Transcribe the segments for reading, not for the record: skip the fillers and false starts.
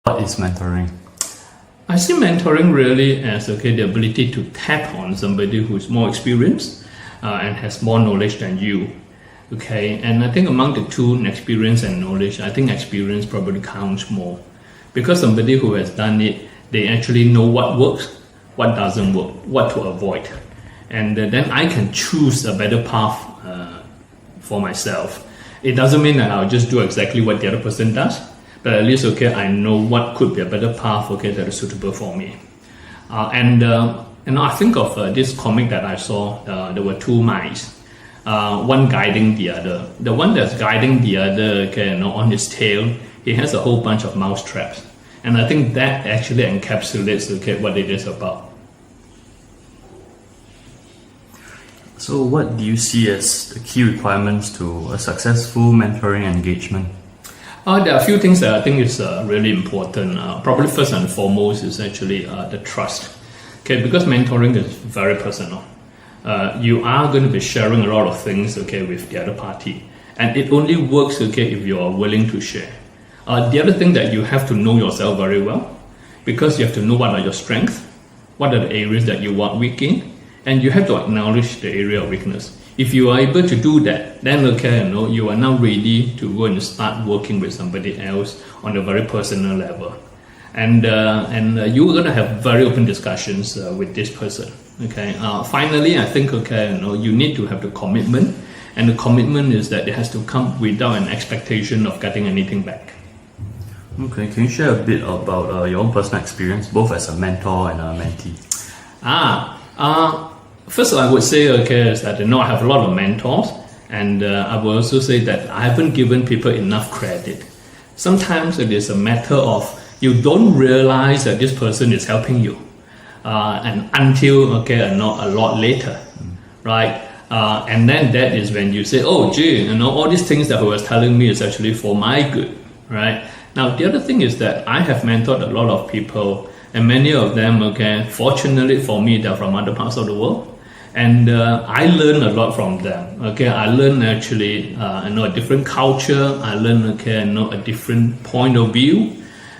What is mentoring? I see mentoring really as the ability to tap on somebody who's more experienced and has more knowledge than you. And I think among the two, experience and knowledge, I think experience probably counts more, because somebody who has done it, they actually know what works, what doesn't work, what to avoid, and then I can choose a better path for myself. It doesn't mean that I'll just do exactly what the other person does, but at least I know what could be a better path that is suitable for me. And I think of this comic that I saw. There were two mice, one guiding the other. The one that's guiding the other, on his tail, he has a whole bunch of mouse traps, and I think that actually encapsulates what it is about. So what do you see as the key requirements to a successful mentoring engagement? There are a few things that I think is really important. Probably first and foremost is actually the trust. Because mentoring is very personal. You are going to be sharing a lot of things with the other party, and it only works if you are willing to share. The other thing that you have to know yourself very well, because you have to know what are your strengths, what are the areas that you are weak in, and you have to acknowledge the area of weakness. If you are able to do that, then you are now ready to go and start working with somebody else on a very personal level, and you're going to have very open discussions with this person. Finally, I think you need to have the commitment, and the commitment is that it has to come without an expectation of getting anything back. Okay, can you share a bit about your own personal experience, both as a mentor and a mentee? First I would say is that I have a lot of mentors, and I will also say that I haven't given people enough credit. Sometimes it is a matter of you don't realize that this person is helping you, and until a lot later, right? And then that is when you say, oh gee, all these things that he was telling me is actually for my good, right? Now the other thing is that I have mentored a lot of people, and many of them, fortunately for me, they're from other parts of the world. And I learn a lot from them. I learn actually a different culture. I learn a different point of view,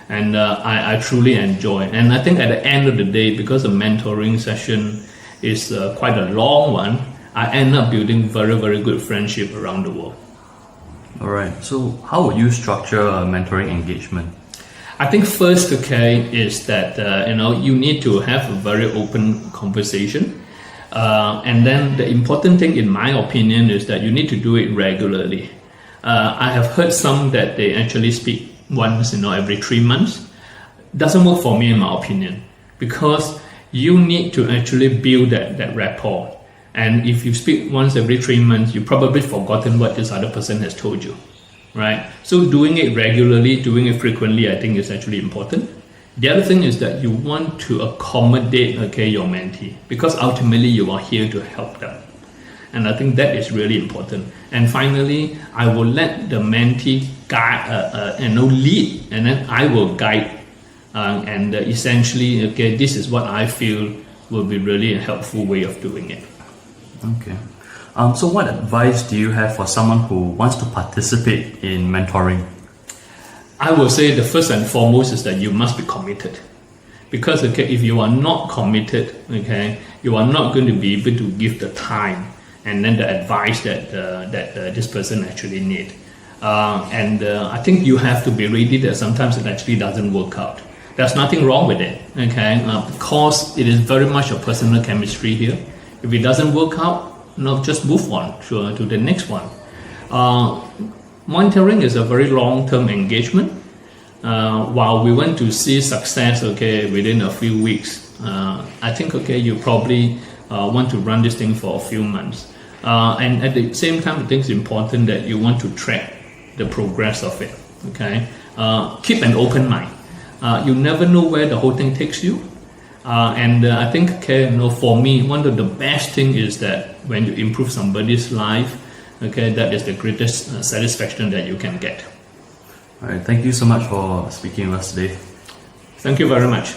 and I truly enjoy. And I think at the end of the day, because the mentoring session is quite a long one, I end up building very, very good friendship around the world. All right. So how would you structure a mentoring engagement? I think first, is that you need to have a very open conversation. And then the important thing, in my opinion, is that you need to do it regularly. I have heard some that they actually speak once, every 3 months. Doesn't work for me, in my opinion, because you need to actually build that rapport. And if you speak once every 3 months, you've probably forgotten what this other person has told you, right? So doing it regularly, doing it frequently, I think is actually important. The other thing is that you want to accommodate your mentee, because ultimately you are here to help them, and I think that is really important. And finally, I will let the mentee guide, lead, and then I will guide, and essentially, this is what I feel will be really a helpful way of doing it. Okay. So what advice do you have for someone who wants to participate in mentoring? I will say the first and foremost is that you must be committed, because if you are not committed, you are not going to be able to give the time and then the advice that this person actually need. And I think you have to be ready that sometimes it actually doesn't work out. There's nothing wrong with it, because it is very much a personal chemistry here. If it doesn't work out, just move on to the next one. Mentoring is a very long-term engagement. While we want to see success, within a few weeks, I think, you probably want to run this thing for a few months. And at the same time, I think it's important that you want to track the progress of it. Keep an open mind. You never know where the whole thing takes you. And I think, for me, one of the best things is that when you improve somebody's life, that is the greatest satisfaction that you can get. All right, thank you so much for speaking with us today. Thank you very much.